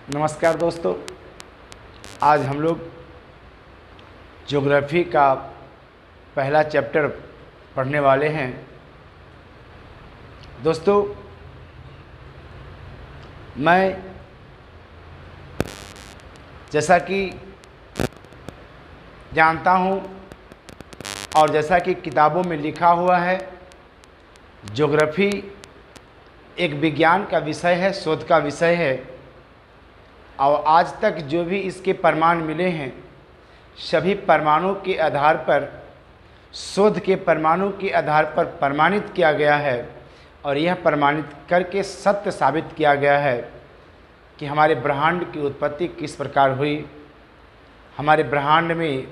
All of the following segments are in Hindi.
नमस्कार दोस्तों। आज हम लोग ज्योग्राफी का पहला चैप्टर पढ़ने वाले हैं। दोस्तों, मैं जैसा कि जानता हूँ और जैसा कि किताबों में लिखा हुआ है, ज्योग्राफी एक विज्ञान का विषय है, शोध का विषय है। और आज तक जो भी इसके प्रमाण मिले हैं, सभी प्रमाणों के आधार पर, शोध के प्रमाणों के आधार पर प्रमाणित किया गया है। और यह प्रमाणित करके सत्य साबित किया गया है कि हमारे ब्रह्मांड की उत्पत्ति किस प्रकार हुई, हमारे ब्रह्मांड में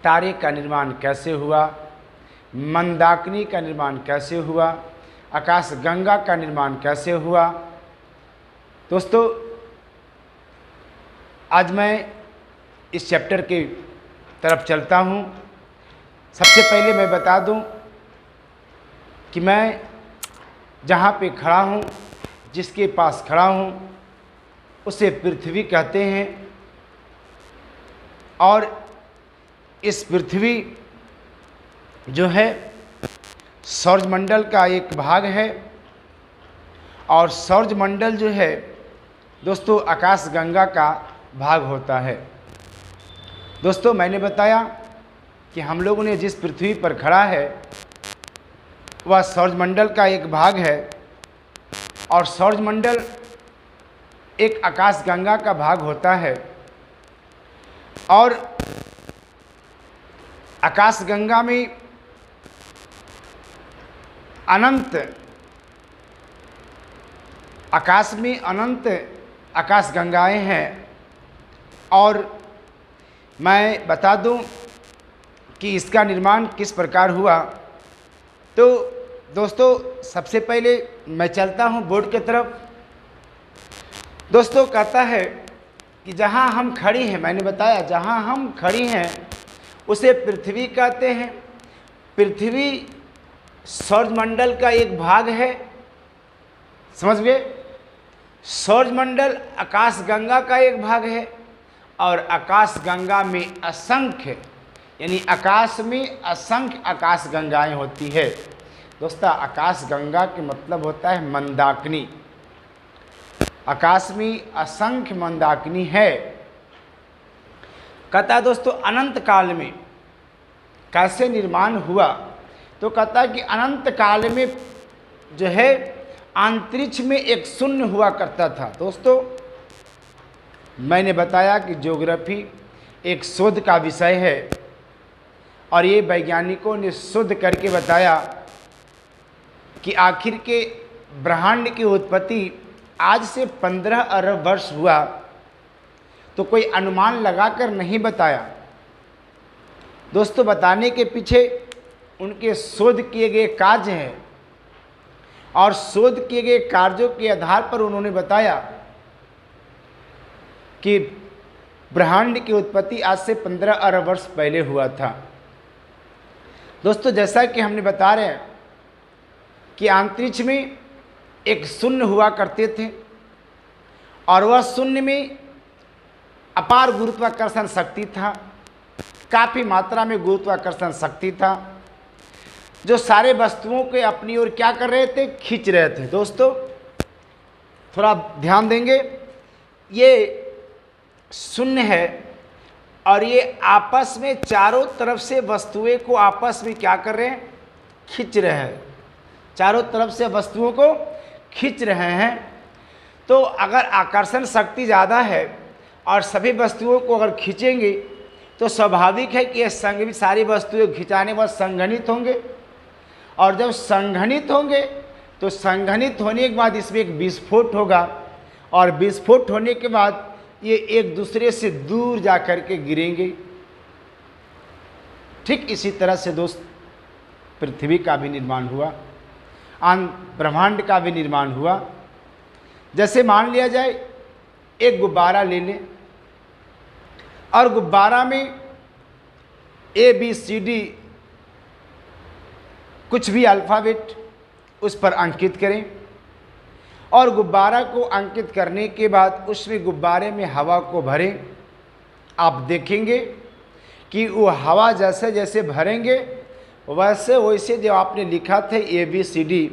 तारे का निर्माण कैसे हुआ, मंदाकिनी का निर्माण कैसे हुआ, आकाशगंगा का निर्माण कैसे हुआ। दोस्तों, आज मैं इस चैप्टर की तरफ चलता हूँ। सबसे पहले मैं बता दूँ कि मैं जहाँ पे खड़ा हूँ, जिसके पास खड़ा हूँ, उसे पृथ्वी कहते हैं। और इस पृथ्वी जो है सौरमंडल का एक भाग है। और सौरमंडल जो है दोस्तों आकाशगंगा का भाग होता है। दोस्तों, मैंने बताया कि हम लोगों ने जिस पृथ्वी पर खड़ा है वह सौरमंडल का एक भाग है। और सौरमंडल एक आकाशगंगा का भाग होता है। और आकाशगंगा में आकाश में अनंत आकाशगंगाएं हैं। और मैं बता दूं कि इसका निर्माण किस प्रकार हुआ। तो दोस्तों, सबसे पहले मैं चलता हूं बोर्ड की तरफ। दोस्तों, कहता है कि जहां हम खड़ी हैं, मैंने बताया जहां हम खड़ी हैं उसे पृथ्वी कहते हैं। पृथ्वी सौरमंडल का एक भाग है, समझ गए। सौरमंडल आकाशगंगा का एक भाग है। और आकाशगंगा में असंख्य, यानी आकाश में असंख्य आकाशगंगाएं होती है। दोस्तों, आकाशगंगा के मतलब होता है मंदाकिनी। आकाश में असंख्य मंदाकिनी है। कहता है दोस्तों, अनंत काल में कैसे निर्माण हुआ। तो कहता है कि अनंत काल में जो है अंतरिक्ष में एक शून्य हुआ करता था। दोस्तों, मैंने बताया कि ज्योग्राफी एक शोध का विषय है। और ये वैज्ञानिकों ने शोध करके बताया कि आखिर के ब्रह्मांड की उत्पत्ति आज से 15 अरब वर्ष हुआ। तो कोई अनुमान लगाकर नहीं बताया। दोस्तों, बताने के पीछे उनके शोध किए गए कार्य हैं। और शोध किए गए कार्यों के आधार पर उन्होंने बताया कि ब्रह्मांड की उत्पत्ति आज से 15 अरब वर्ष पहले हुआ था। दोस्तों, जैसा कि हमने बता रहे हैं कि अंतरिक्ष में एक शून्य हुआ करते थे। और वह शून्य में अपार गुरुत्वाकर्षण शक्ति था, काफ़ी मात्रा में गुरुत्वाकर्षण शक्ति था, जो सारे वस्तुओं को अपनी ओर क्या कर रहे थे, खींच रहे थे। दोस्तों, थोड़ा ध्यान देंगे, ये शून्य है और ये आपस में चारों तरफ से वस्तुएं को आपस में क्या कर रहे हैं, खींच रहे हैं। चारों तरफ से वस्तुओं को खींच रहे हैं। तो अगर आकर्षण शक्ति ज़्यादा है और सभी वस्तुओं को अगर खींचेंगे तो स्वाभाविक है कि ये सारी वस्तुएं खिंचाने पर संघनित होंगे। और जब संघनित होंगे तो संघनित होने के बाद इसमें एक विस्फोट होगा। और विस्फोट होने के बाद ये एक दूसरे से दूर जा कर के गिरेंगे। ठीक इसी तरह से दोस्त पृथ्वी का भी निर्माण हुआ, ब्रह्मांड का भी निर्माण हुआ। जैसे मान लिया जाए एक गुब्बारा ले लें और गुब्बारा में ABCD कुछ भी अल्फ़ाबेट उस पर अंकित करें। और गुब्बारा को अंकित करने के बाद उसमें गुब्बारे में हवा को भरें। आप देखेंगे कि वो हवा जैसे जैसे भरेंगे वैसे वैसे जो आपने लिखा था ABCD,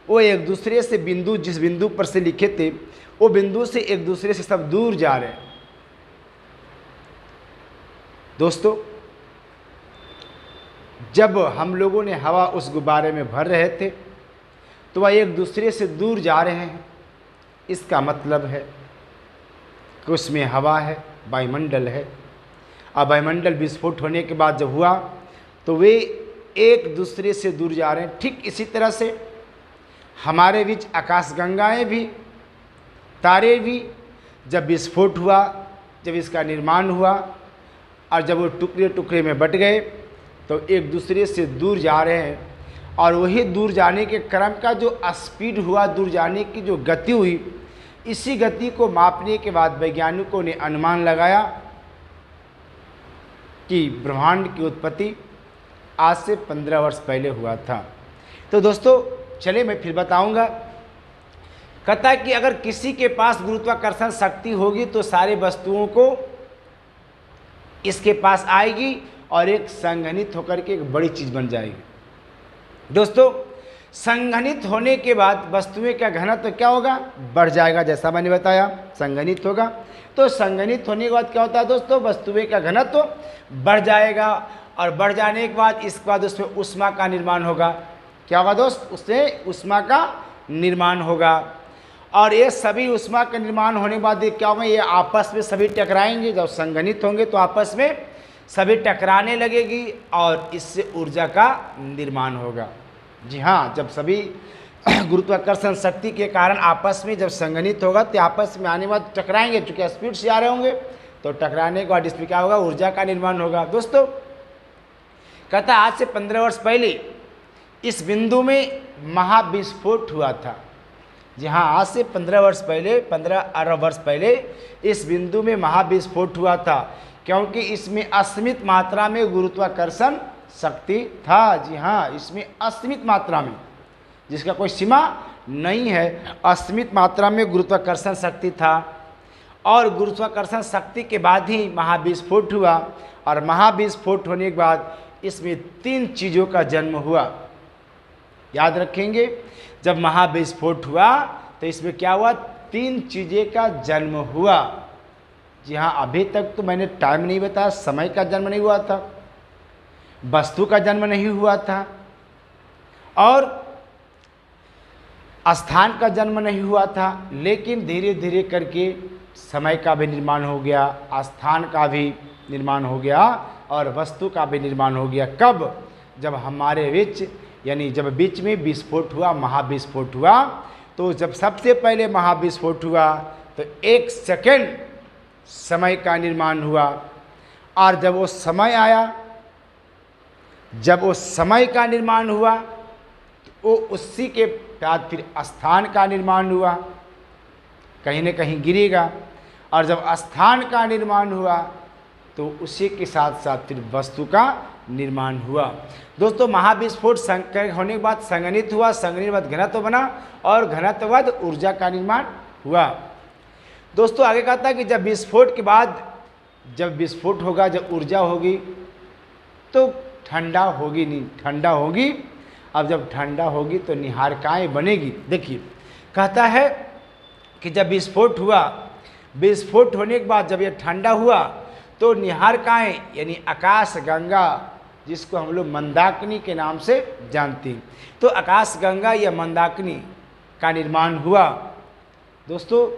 वो एक दूसरे से बिंदु, जिस बिंदु पर से लिखे थे वो बिंदु से एक दूसरे से सब दूर जा रहे हैं। दोस्तों, जब हम लोगों ने हवा उस गुब्बारे में भर रहे थे तो वह एक दूसरे से दूर जा रहे हैं। इसका मतलब है कि उसमें हवा है, वायुमंडल है, और वायुमंडल विस्फोट होने के बाद जब हुआ तो वे एक दूसरे से दूर जा रहे हैं। ठीक इसी तरह से हमारे बीच आकाशगंगाएं भी, तारे भी, जब विस्फोट हुआ, जब इसका निर्माण हुआ और जब वो टुकड़े टुकड़े में बट गए तो एक दूसरे से दूर जा रहे हैं। और वही दूर जाने के क्रम का जो स्पीड हुआ, दूर जाने की जो गति हुई, इसी गति को मापने के बाद वैज्ञानिकों ने अनुमान लगाया कि ब्रह्मांड की उत्पत्ति आज से 15 वर्ष पहले हुआ था। तो दोस्तों चले मैं फिर बताऊंगा। कहता है कि अगर किसी के पास गुरुत्वाकर्षण शक्ति होगी तो सारे वस्तुओं को इसके पास आएगी और एक संघनित होकर के एक बड़ी चीज़ बन जाएगी। दोस्तों, संघनित होने के बाद वस्तुएं का घनत्व क्या होगा? बढ़ जाएगा। जैसा मैंने बताया, संघनित होगा तो संघनित होने के बाद क्या होता है दोस्तों? वस्तुएं का घनत्व बढ़ जाएगा और बढ़ जाने के बाद इसके बाद उसमें ऊष्मा का निर्माण होगा। क्या होगा दोस्त? उससे ऊष्मा का निर्माण होगा और ये सभी ऊष्मा का निर्माण होने के बाद क्या होगा? ये आपस में सभी टकराएंगे। जब संघनित होंगे तो आपस में सभी टकराने लगेगी और इससे ऊर्जा का निर्माण होगा। जी हाँ, जब सभी गुरुत्वाकर्षण शक्ति के कारण आपस में जब संघनित होगा तो आपस में आने के बाद टकराएंगे। चूँकि स्पीड से आ रहे होंगे तो टकराने के बाद इसमें क्या होगा? ऊर्जा का निर्माण होगा। दोस्तों, कहता आज से 15 वर्ष पहले इस बिंदु में महाविस्फोट हुआ था। जी हाँ, आज से 15 वर्ष पहले, 15 अरब वर्ष पहले इस बिंदु में महाविस्फोट हुआ था, क्योंकि इसमें असीमित मात्रा में गुरुत्वाकर्षण शक्ति था। जी हाँ, इसमें असीमित मात्रा में, जिसका कोई सीमा नहीं है, असीमित मात्रा में गुरुत्वाकर्षण शक्ति था। और गुरुत्वाकर्षण शक्ति के बाद ही महाविस्फोट हुआ और महाविस्फोट होने के बाद इसमें 3 चीज़ों का जन्म हुआ। याद रखेंगे, जब महाविस्फोट हुआ तो इसमें क्या हुआ? 3 चीज़ें का जन्म हुआ। जी हाँ, अभी तक तो मैंने टाइम नहीं बताया, समय का जन्म नहीं हुआ था, वस्तु का जन्म नहीं हुआ था और स्थान का जन्म नहीं हुआ था, लेकिन धीरे धीरे करके समय का भी निर्माण हो गया, स्थान का भी निर्माण हो गया और वस्तु का भी निर्माण हो गया। कब? जब हमारे बीच, यानी जब बीच में विस्फोट हुआ, महाविस्फोट हुआ। तो जब सबसे पहले महाविस्फोट हुआ तो 1 सेकेंड समय का निर्माण हुआ और जब वो समय आया, जब वो समय का निर्माण हुआ तो वो उसी के बाद फिर स्थान का निर्माण हुआ, कहीं न कहीं गिरेगा। और जब स्थान का निर्माण हुआ तो उसी के साथ साथ फिर वस्तु का निर्माण हुआ। दोस्तों, महाविस्फोट होने के बाद संघनित हुआ, संघनित के बाद घनत्व बना और घनत्व बाद ऊर्जा का निर्माण हुआ। दोस्तों, आगे कहता है कि जब विस्फोट के बाद, जब विस्फोट होगा, जब ऊर्जा होगी तो ठंडा होगी नहीं, ठंडा होगी। अब जब ठंडा होगी तो निहारिकाएँ बनेगी। देखिए, कहता है कि जब विस्फोट हुआ, विस्फोट होने के बाद जब ये ठंडा हुआ तो निहारिकाएँ यानी आकाशगंगा, जिसको हम लोग मंदाकिनी के नाम से जानते हैं, तो आकाशगंगा या मंदाकिनी का निर्माण हुआ। दोस्तों,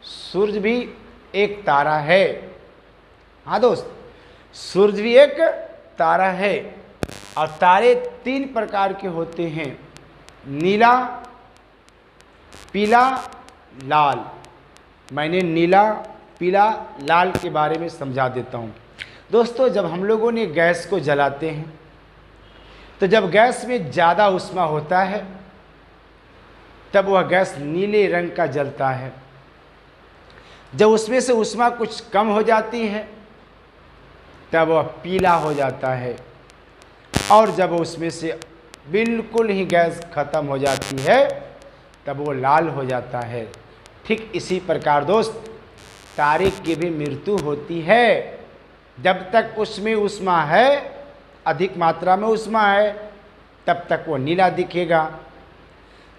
सूर्य भी एक तारा है। हाँ दोस्त, सूर्य भी एक तारा है और तारे 3 प्रकार के होते हैं, नीला, पीला, लाल। मैंने नीला, पीला, लाल के बारे में समझा देता हूँ। दोस्तों, जब हम लोगों ने गैस को जलाते हैं तो जब गैस में ज़्यादा ऊष्मा होता है तब वह गैस नीले रंग का जलता है। जब उसमें से ऊष्मा कुछ कम हो जाती है तब वह पीला हो जाता है और जब उसमें से बिल्कुल ही गैस ख़त्म हो जाती है तब वो लाल हो जाता है। ठीक इसी प्रकार दोस्त तारे की भी मृत्यु होती है। जब तक उसमें ऊष्मा है, अधिक मात्रा में ऊष्मा है, तब तक वो नीला दिखेगा।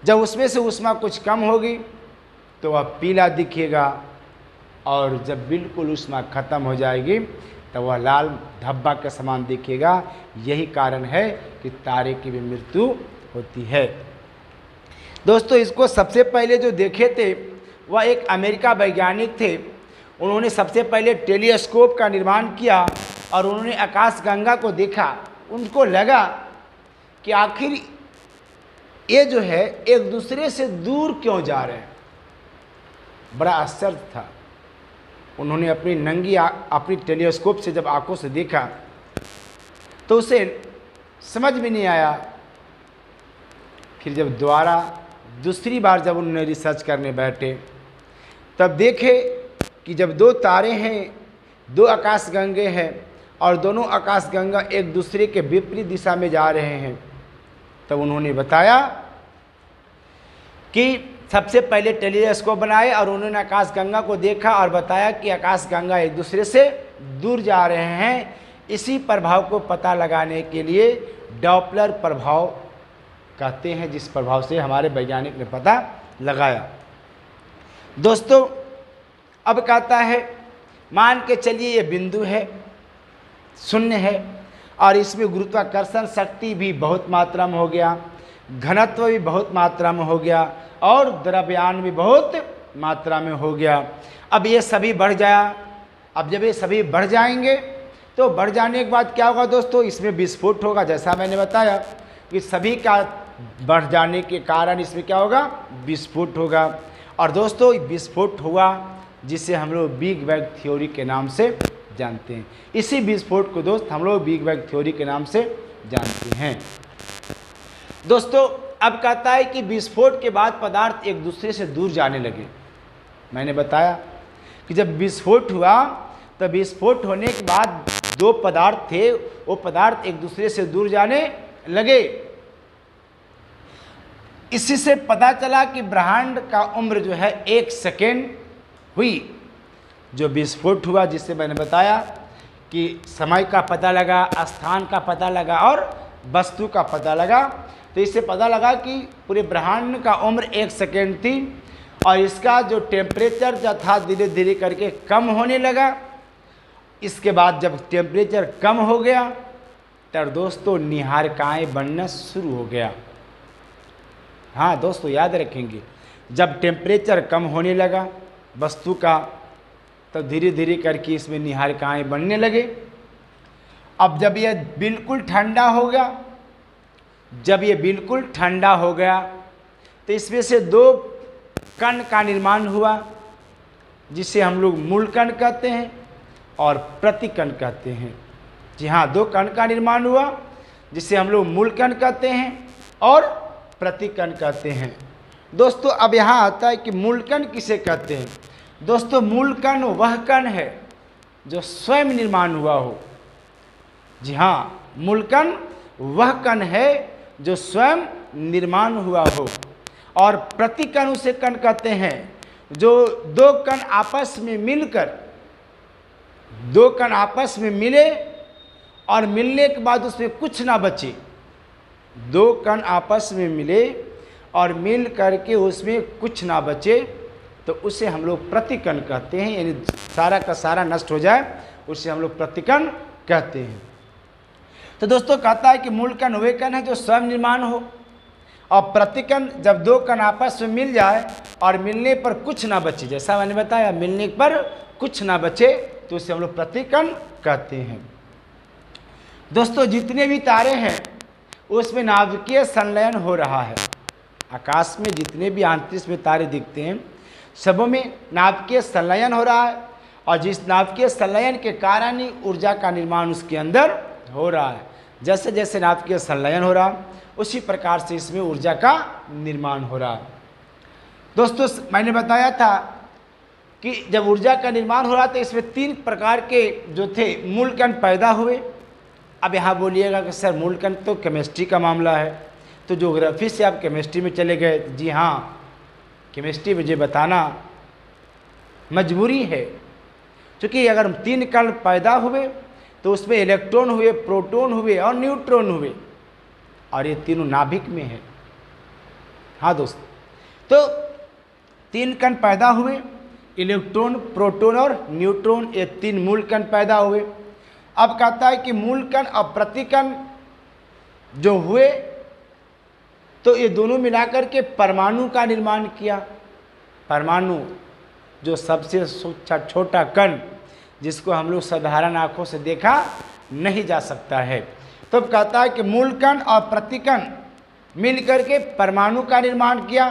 जब उसमें से ऊष्मा कुछ कम होगी तो वह पीला दिखेगा, और जब बिल्कुल ऊष्मा खत्म हो जाएगी तो वह लाल धब्बा के समान दिखेगा। यही कारण है कि तारे की भी मृत्यु होती है। दोस्तों इसको सबसे पहले जो देखे थे वह एक अमेरिका वैज्ञानिक थे। उन्होंने सबसे पहले टेलीस्कोप का निर्माण किया और उन्होंने आकाशगंगा को देखा। उनको लगा कि आखिर ये जो है एक दूसरे से दूर क्यों जा रहे हैं। बड़ा आश्चर्य था। उन्होंने अपनी टेलीस्कोप से जब आंखों से देखा तो उसे समझ में नहीं आया। फिर जब दूसरी बार जब उन्होंने रिसर्च करने बैठे तब देखे कि जब दो तारे हैं, दो आकाशगंगे हैं और दोनों आकाशगंगा एक दूसरे के विपरीत दिशा में जा रहे हैं, तब उन्होंने बताया कि सबसे पहले टेलीस्कोप बनाए और उन्होंने आकाशगंगा को देखा और बताया कि आकाशगंगा एक दूसरे से दूर जा रहे हैं। इसी प्रभाव को पता लगाने के लिए डॉपलर प्रभाव कहते हैं, जिस प्रभाव से हमारे वैज्ञानिक ने पता लगाया। दोस्तों अब कहता है, मान के चलिए ये बिंदु है, शून्य है, और इसमें गुरुत्वाकर्षण शक्ति भी बहुत मात्रा में हो गया, घनत्व भी बहुत मात्रा में हो गया और द्रव्यान भी बहुत मात्रा में हो गया। अब ये सभी बढ़ जाया। अब जब ये सभी बढ़ जाएंगे तो बढ़ जाने के बाद क्या होगा दोस्तों, इसमें विस्फोट होगा। जैसा मैंने बताया कि सभी का बढ़ जाने के कारण इसमें क्या होगा, विस्फोट होगा। और दोस्तों विस्फोट हुआ जिसे हम लोग बिग बैंग थ्योरी के नाम से जानते हैं। इसी विस्फोट को दोस्त हम लोग बिग बैंग थ्योरी के नाम से जानते हैं। दोस्तों अब कहता है कि विस्फोट के बाद पदार्थ एक दूसरे से दूर जाने लगे। मैंने बताया कि जब विस्फोट हुआ तब विस्फोट होने के बाद दो पदार्थ थे, वो पदार्थ एक दूसरे से दूर जाने लगे। इसी से पता चला कि ब्रह्मांड का उम्र जो है 1 सेकेंड हुई। जो विस्फोट हुआ जिससे मैंने बताया कि समय का पता लगा, स्थान का पता लगा और वस्तु का पता लगा। तो इससे पता लगा कि पूरे ब्रह्मांड का उम्र 1 सेकेंड थी और इसका जो टेम्परेचर जो था धीरे धीरे करके कम होने लगा। इसके बाद जब टेम्परेचर कम हो गया तब दोस्तों निहारिकाएँ बनना शुरू हो गया। हाँ दोस्तों याद रखेंगे, जब टेम्परेचर कम होने लगा वस्तु का तब धीरे धीरे करके इसमें निहारिकाएँ बनने लगे। अब जब यह बिल्कुल ठंडा हो गया, जब ये बिल्कुल ठंडा हो गया तो इसमें से दो कण का निर्माण हुआ जिसे हम लोग मूल कण कहते हैं और प्रतिकण कहते हैं। जी हाँ, दो कण का निर्माण हुआ जिसे हम लोग मूल कण कहते हैं और प्रतिकण कहते हैं। दोस्तों अब यहाँ आता है कि मूल कण किसे कहते हैं। दोस्तों मूल कण वह कण है जो स्वयं निर्माण हुआ हो। जी हाँ, मूल कण वह कण है जो स्वयं निर्माण हुआ हो। और प्रतिकण उसे कण कहते हैं जो दो कण आपस में मिलकर, दो कण आपस में मिले और मिलने के बाद उसमें कुछ ना बचे। दो कण आपस में मिले और मिल करके उसमें कुछ ना बचे तो उसे हम लोग प्रतिकण कहते हैं। यानी सारा का सारा नष्ट हो जाए उसे हम लोग प्रतिकण कहते हैं। तो दोस्तों कहता है कि मूल कण वे कण है जो स्वयं निर्माण हो और प्रतिकण जब दो कण आपस में मिल जाए और मिलने पर कुछ ना बचे, जैसा मैंने बताया मिलने पर कुछ ना बचे तो उसे हम लोग प्रतिकण कहते हैं। दोस्तों जितने भी तारे हैं उसमें नाभिकीय संलयन हो रहा है। आकाश में जितने भी अंतरिक्ष में तारे दिखते हैं सबों में नाभिकीय संलयन हो रहा है और जिस नाभिकीय संलयन के कारण ही ऊर्जा का निर्माण उसके अंदर हो रहा है। जैसे जैसे नाभिकीय संलयन हो रहा है उसी प्रकार से इसमें ऊर्जा का निर्माण हो रहा है। दोस्तों मैंने बताया था कि जब ऊर्जा का निर्माण हो रहा था इसमें 3 प्रकार के जो थे मूल कण पैदा हुए। अब यहाँ बोलिएगा कि सर मूल कण तो केमिस्ट्री का मामला है, तो ज्योग्राफी से आप केमिस्ट्री में चले गए। जी हाँ, केमिस्ट्री मुझे बताना मजबूरी है, क्योंकि अगर 3 कण पैदा हुए तो उसमें इलेक्ट्रॉन हुए, प्रोटॉन हुए और न्यूट्रॉन हुए, और ये तीनों नाभिक में है। हाँ दोस्तों, तो 3 कण पैदा हुए, इलेक्ट्रॉन, प्रोटॉन और न्यूट्रॉन, ये 3 मूल कण पैदा हुए। अब कहता है कि मूल कण और प्रतिकण जो हुए तो ये दोनों मिलाकर के परमाणु का निर्माण किया। परमाणु जो सबसे छोटा कण, जिसको हम लोग साधारण आंखों से देखा नहीं जा सकता है। तो अब कहता है कि मूल कण और प्रतिकण मिलकर के परमाणु का निर्माण किया।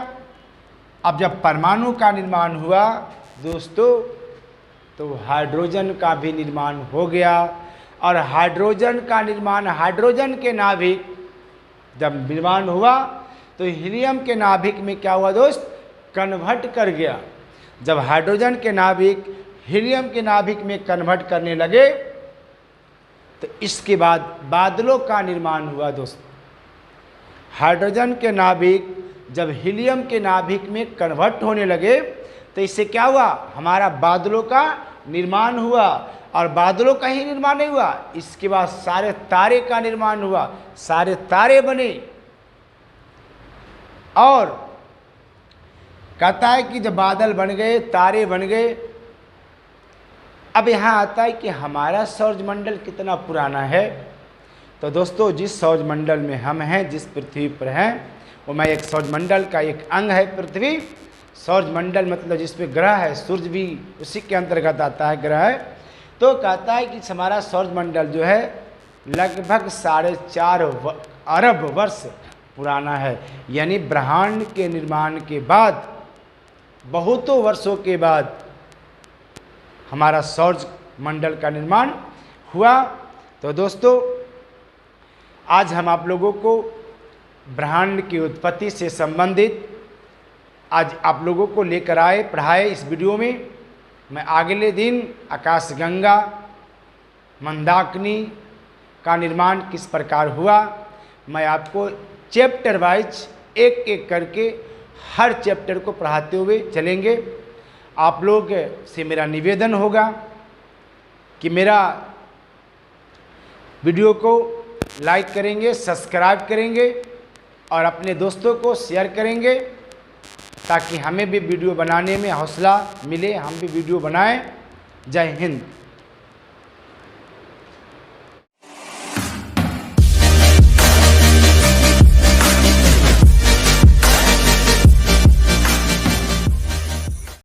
अब जब परमाणु का निर्माण हुआ दोस्तों, तो हाइड्रोजन का भी निर्माण हो गया, और हाइड्रोजन का निर्माण, हाइड्रोजन के नाभिक जब निर्माण हुआ तो हीलियम के नाभिक में क्या हुआ दोस्त, कन्वर्ट कर गया। जब हाइड्रोजन के नाभिक हीलियम के नाभिक में कन्वर्ट करने लगे तो इसके बाद बादलों का निर्माण हुआ दोस्तों। हाइड्रोजन के नाभिक जब हीलियम के नाभिक में कन्वर्ट होने लगे तो इससे क्या हुआ, हमारा बादलों का निर्माण हुआ। और बादलों का ही निर्माण नहीं हुआ, इसके बाद सारे तारे का निर्माण हुआ, सारे तारे बने। और कहता है कि जब बादल बन गए, तारे बन गए, अब यहाँ आता है कि हमारा सौरमंडल कितना पुराना है। तो दोस्तों, जिस सौरमंडल में हम हैं, जिस पृथ्वी पर हैं, वो मैं एक सौरमंडल का एक अंग है पृथ्वी। सौरमंडल मतलब जिस पे ग्रह है, सूर्य भी उसी के अंतर्गत आता है, ग्रह है। तो कहता है कि हमारा सौरमंडल जो है लगभग 4.5 अरब वर्ष पुराना है। यानी ब्रह्मांड के निर्माण के बाद बहुतों वर्षों के बाद हमारा सौरमंडल का निर्माण हुआ। तो दोस्तों, आज हम आप लोगों को ब्रह्मांड की उत्पत्ति से संबंधित आज आप लोगों को लेकर आए, पढ़ाए इस वीडियो में। मैं अगले दिन आकाशगंगा, मंदाकिनी का निर्माण किस प्रकार हुआ, मैं आपको चैप्टर वाइज एक एक करके हर चैप्टर को पढ़ाते हुए चलेंगे। आप लोग से मेरा निवेदन होगा कि मेरा वीडियो को लाइक करेंगे, सब्सक्राइब करेंगे और अपने दोस्तों को शेयर करेंगे, ताकि हमें भी वीडियो बनाने में हौसला मिले, हम भी वीडियो बनाएं। जय हिंद।